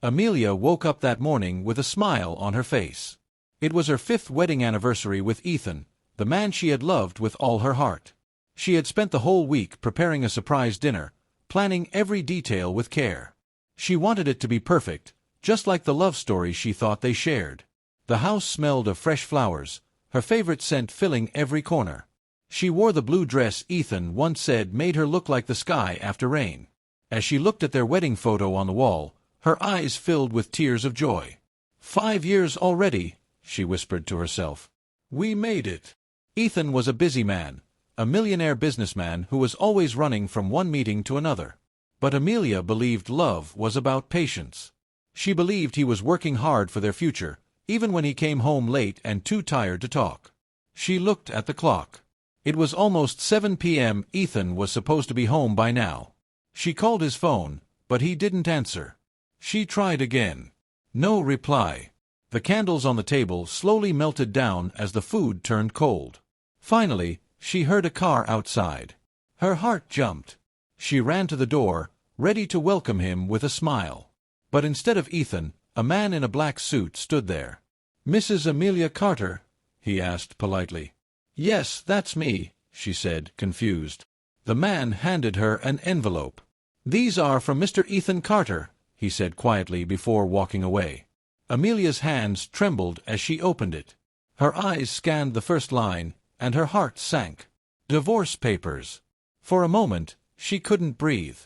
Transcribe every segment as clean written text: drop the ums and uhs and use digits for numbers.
Amelia woke up that morning with a smile on her face. It was her 5th wedding anniversary with Ethan, the man she had loved with all her heart. She had spent the whole week preparing a surprise dinner, planning every detail with care. She wanted it to be perfect, just like the love story she thought they shared. The house smelled of fresh flowers, her favorite scent filling every corner. She wore the blue dress Ethan once said made her look like the sky after rain. As she looked at their wedding photo on the wall, her eyes filled with tears of joy. 5 years already, she whispered to herself. We made it. Ethan was a busy man, a millionaire businessman who was always running from one meeting to another. But Amelia believed love was about patience. She believed he was working hard for their future, even when he came home late and too tired to talk. She looked at the clock. It was almost 7 p.m. Ethan was supposed to be home by now. She called his phone, but he didn't answer. She tried again. No reply. The candles on the table slowly melted down as the food turned cold. Finally, she heard a car outside. Her heart jumped. She ran to the door, ready to welcome him with a smile. But instead of Ethan, a man in a black suit stood there. "Mrs. Amelia Carter?" he asked politely. "Yes, that's me," she said, confused. The man handed her an envelope. "These are from Mr. Ethan Carter," he said quietly before walking away. Amelia's hands trembled as she opened it. Her eyes scanned the first line, and her heart sank. Divorce papers. For a moment, she couldn't breathe.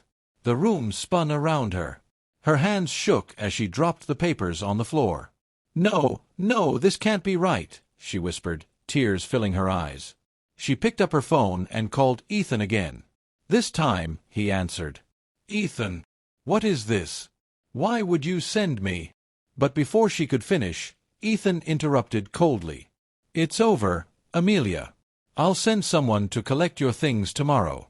The room spun around her. Her hands shook as she dropped the papers on the floor. "No, no, this can't be right," she whispered, tears filling her eyes. She picked up her phone and called Ethan again. This time, he answered. "Ethan, what is this? Why would you send me?" But before she could finish, Ethan interrupted coldly. "It's over, Amelia. I'll send someone to collect your things tomorrow."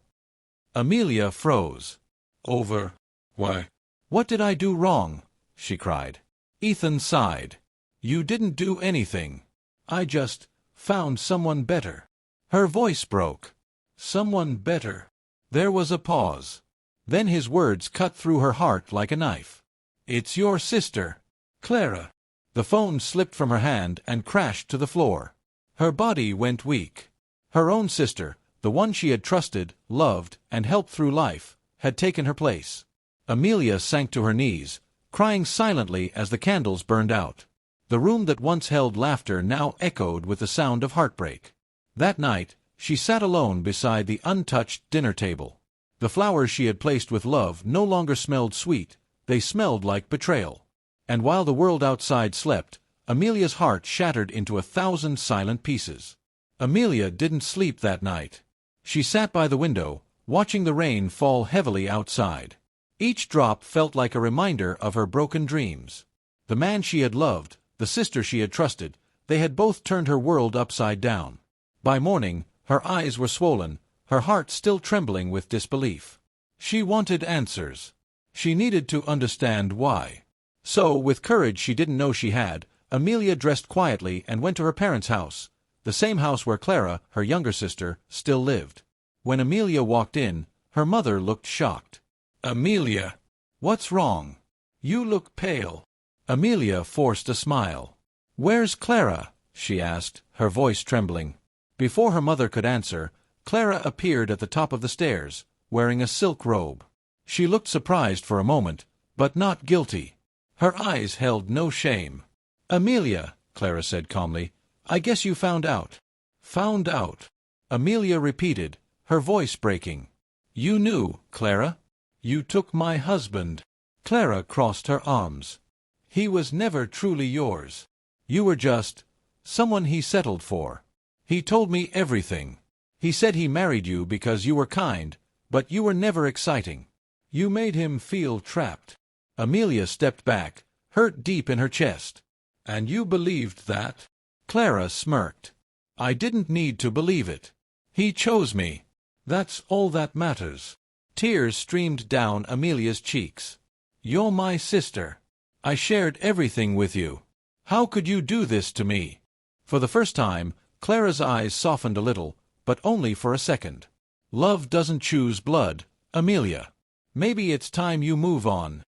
Amelia froze. "Over? Why?" "What did I do wrong?" she cried. Ethan sighed. "You didn't do anything. I just found someone better." Her voice broke. "Someone better." There was a pause. Then his words cut through her heart like a knife. "It's your sister, Clara." The phone slipped from her hand and crashed to the floor. Her body went weak. Her own sister, the one she had trusted, loved, and helped through life, had taken her place. Amelia sank to her knees, crying silently as the candles burned out. The room that once held laughter now echoed with the sound of heartbreak. That night, she sat alone beside the untouched dinner table. The flowers she had placed with love no longer smelled sweet, they smelled like betrayal. And while the world outside slept, Amelia's heart shattered into 1,000 silent pieces. Amelia didn't sleep that night. She sat by the window, watching the rain fall heavily outside. Each drop felt like a reminder of her broken dreams. The man she had loved, the sister she had trusted, they had both turned her world upside down. By morning, her eyes were swollen, her heart still trembling with disbelief. She wanted answers. She needed to understand why. So, with courage she didn't know she had, Amelia dressed quietly and went to her parents' house, the same house where Clara, her younger sister, still lived. When Amelia walked in, her mother looked shocked. "Amelia, what's wrong? You look pale." Amelia forced a smile. "Where's Clara?" she asked, her voice trembling. Before her mother could answer, Clara appeared at the top of the stairs, wearing a silk robe. She looked surprised for a moment, but not guilty. Her eyes held no shame. "Amelia," Clara said calmly, "I guess you found out." "Found out?" Amelia repeated, her voice breaking. "You knew, Clara? You took my husband." Clara crossed her arms. "He was never truly yours. You were just someone he settled for. He told me everything. He said he married you because you were kind, but you were never exciting. You made him feel trapped." Amelia stepped back, hurt deep in her chest. "And you believed that?" Clara smirked. "I didn't need to believe it. He chose me. That's all that matters." Tears streamed down Amelia's cheeks. "You're my sister. I shared everything with you. How could you do this to me?" For the first time, Clara's eyes softened a little, but only for a second. "Love doesn't choose blood, Amelia. Maybe it's time you move on."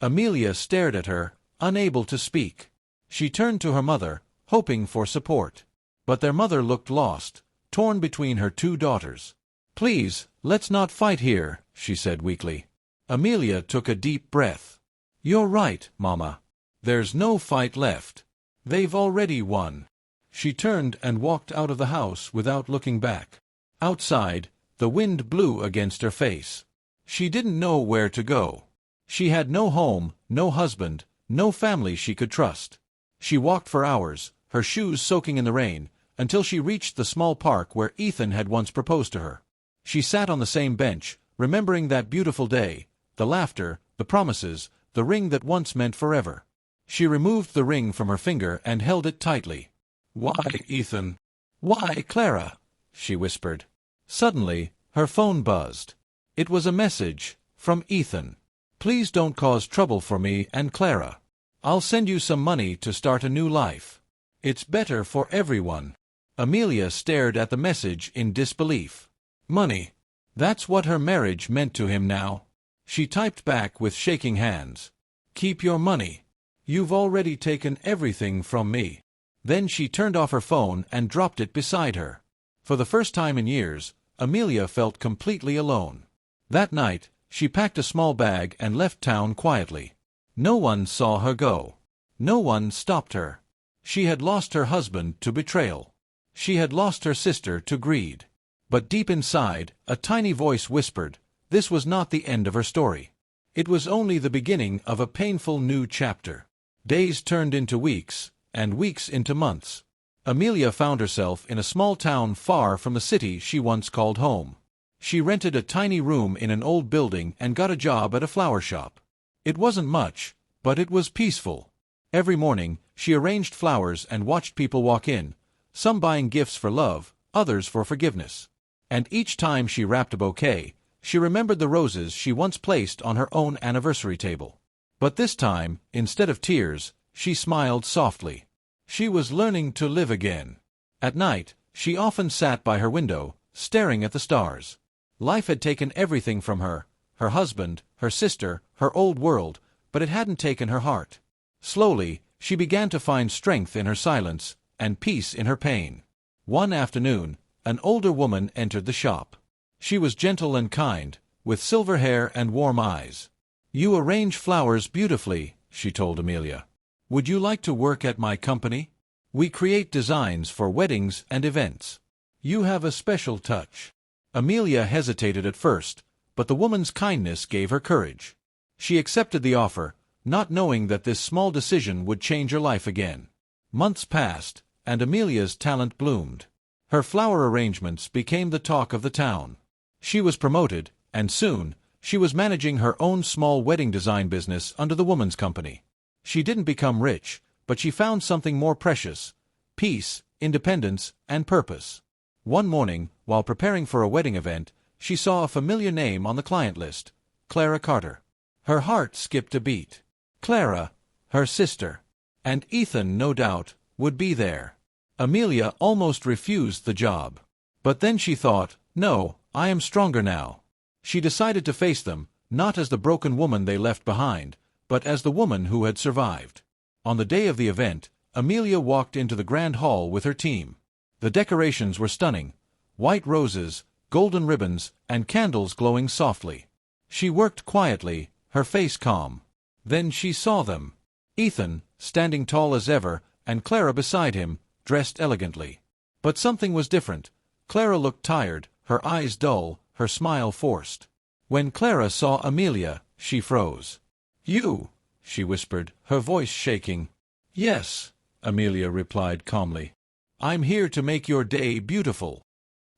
Amelia stared at her, unable to speak. She turned to her mother, hoping for support. But their mother looked lost, torn between her two daughters. "Please, let's not fight here," she said weakly. Amelia took a deep breath. "You're right, Mama. There's no fight left. They've already won." She turned and walked out of the house without looking back. Outside, the wind blew against her face. She didn't know where to go. She had no home, no husband, no family she could trust. She walked for hours, her shoes soaking in the rain, until she reached the small park where Ethan had once proposed to her. She sat on the same bench, remembering that beautiful day, the laughter, the promises, the ring that once meant forever. She removed the ring from her finger and held it tightly. "Why, Ethan? Why, Clara?" she whispered. Suddenly, her phone buzzed. It was a message from Ethan. "Please don't cause trouble for me and Clara. I'll send you some money to start a new life. It's better for everyone." Amelia stared at the message in disbelief. Money. That's what her marriage meant to him now. She typed back with shaking hands. "Keep your money. You've already taken everything from me." Then she turned off her phone and dropped it beside her. For the first time in years, Amelia felt completely alone. That night, she packed a small bag and left town quietly. No one saw her go. No one stopped her. She had lost her husband to betrayal. She had lost her sister to greed. But deep inside, a tiny voice whispered, this was not the end of her story. It was only the beginning of a painful new chapter. Days turned into weeks, and weeks into months. Amelia found herself in a small town far from the city she once called home. She rented a tiny room in an old building and got a job at a flower shop. It wasn't much, but it was peaceful. Every morning, she arranged flowers and watched people walk in, some buying gifts for love, others for forgiveness. And each time she wrapped a bouquet, she remembered the roses she once placed on her own anniversary table. But this time, instead of tears, she smiled softly. She was learning to live again. At night, she often sat by her window, staring at the stars. Life had taken everything from her, her husband, her sister, her old world, but it hadn't taken her heart. Slowly, she began to find strength in her silence and peace in her pain. One afternoon, an older woman entered the shop. She was gentle and kind, with silver hair and warm eyes. "You arrange flowers beautifully," she told Amelia. "Would you like to work at my company? We create designs for weddings and events. You have a special touch." Amelia hesitated at first, but the woman's kindness gave her courage. She accepted the offer, not knowing that this small decision would change her life again. Months passed, and Amelia's talent bloomed. Her flower arrangements became the talk of the town. She was promoted, and soon, she was managing her own small wedding design business under the woman's company. She didn't become rich, but she found something more precious: peace, independence, and purpose. One morning, while preparing for a wedding event, she saw a familiar name on the client list: Clara Carter. Her heart skipped a beat. Clara, her sister. And Ethan, no doubt, would be there. Amelia almost refused the job. But then she thought, no, I am stronger now. She decided to face them, not as the broken woman they left behind, but as the woman who had survived. On the day of the event, Amelia walked into the grand hall with her team. The decorations were stunning: white roses, golden ribbons, and candles glowing softly. She worked quietly, her face calm. Then she saw them. Ethan, standing tall as ever, and Clara beside him, dressed elegantly. But something was different. Clara looked tired, her eyes dull, her smile forced. When Clara saw Amelia, she froze. "You?" she whispered, her voice shaking. "Yes," Amelia replied calmly. "I'm here to make your day beautiful."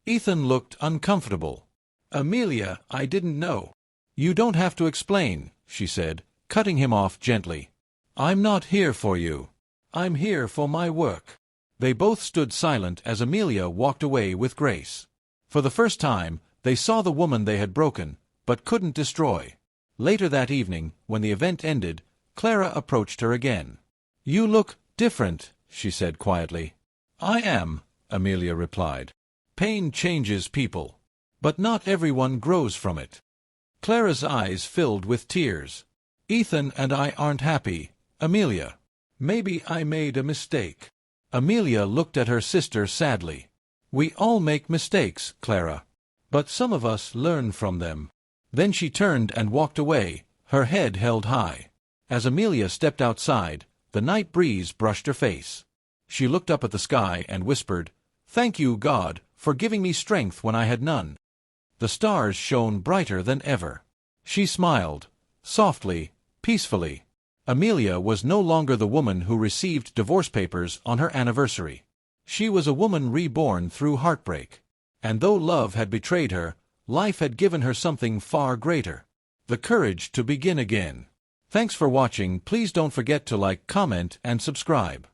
Ethan looked uncomfortable. "Amelia, I didn't know." "You don't have to explain," she said, cutting him off gently. "I'm not here for you. I'm here for my work." They both stood silent as Amelia walked away with grace. For the first time, they saw the woman they had broken, but couldn't destroy. Later that evening, when the event ended, Clara approached her again. "You look different," she said quietly. "I am," Amelia replied. "Pain changes people. But not everyone grows from it." Clara's eyes filled with tears. Ethan and I aren't happy, Amelia. Maybe I made a mistake. Amelia looked at her sister sadly. We all make mistakes, Clara. But some of us learn from them. Then she turned and walked away, her head held high. As Amelia stepped outside, the night breeze brushed her face. She looked up at the sky and whispered, "Thank you, God, for giving me strength when I had none." The stars shone brighter than ever. She smiled, softly, peacefully. Amelia was no longer the woman who received divorce papers on her anniversary. She was a woman reborn through heartbreak. And though love had betrayed her, life had given her something far greater: the courage to begin again. Thanks for watching. Please don't forget to like, comment, and subscribe.